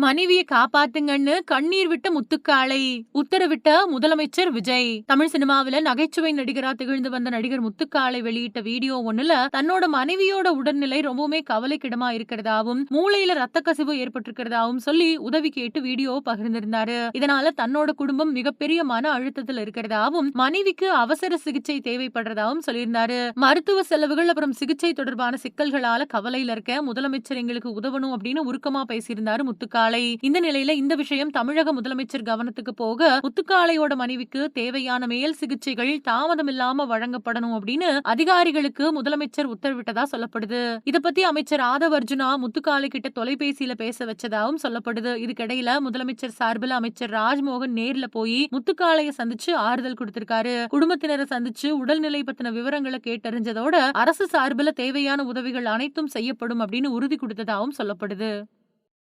மனைவியை காப்பாத்துங்கன்னு கண்ணீர் விட்ட முத்துக்காளை உத்தரவிட்ட முதலமைச்சர் விஜய். தமிழ் சினிமாவில நகைச்சுவை நடிகரா திகழ்ந்து வந்த நடிகர் முத்துக்காளை வெளியிட்ட வீடியோ ஒண்ணுல தன்னோட மனைவியோட உடல்நிலை ரொம்பவுமே கவலைக்கிடமா இருக்கிறதாவும், மூளையில ரத்த கசிவு ஏற்பட்டிருக்கிறதாவும் சொல்லி உதவி கேட்டு வீடியோ பகிர்ந்திருந்தாரு. இதனால தன்னோட குடும்பம் மிகப்பெரிய மன அழுத்தத்தில் இருக்கிறதாவும், மனைவிக்கு அவசர சிகிச்சை தேவைப்படுறதாவும் சொல்லியிருந்தாரு. மருத்துவ செலவுகள் அப்புறம் சிகிச்சை தொடர்பான சிக்கல்களால கவலையில இருக்க முதலமைச்சர் எங்களுக்கு உதவணும் அப்படின்னு உருக்கமா பேசியிருந்தாரு முத்துக்காளை. இந்த நிலையில இந்த விஷயம் தமிழக முதலமைச்சர் கவனத்துக்கு போக, முத்துக்காளையோட மனைவிக்கு தேவையான மேல் சிகிச்சைகள் தாமதம் இல்லாம வழங்கப்படணும் அப்படின்னு அதிகாரிகளுக்கு முதலமைச்சர் உத்தரவிட்டதா சொல்லப்படுது. இத பத்தி அமைச்சர் ஆதவ் அர்ஜுனா முத்துக்காளை கிட்ட தொலைபேசியில பேச வச்சதாகவும் சொல்லப்படுது. இதுக்கிடையில முதலமைச்சர் சார்பில் அமைச்சர் ராஜ்மோகன் நேர்ல போய் முத்துக்காளைய சந்திச்சு ஆறுதல் கொடுத்திருக்காரு. குடும்பத்தினரை சந்திச்சு உடல்நிலை பத்தின விவரங்களை கேட்டறிஞ்சதோட அரசு சார்பில் தேவையான உதவிகள் அனைத்தும் செய்யப்படும் அப்படின்னு உறுதி கொடுத்ததாகவும் சொல்லப்படுது.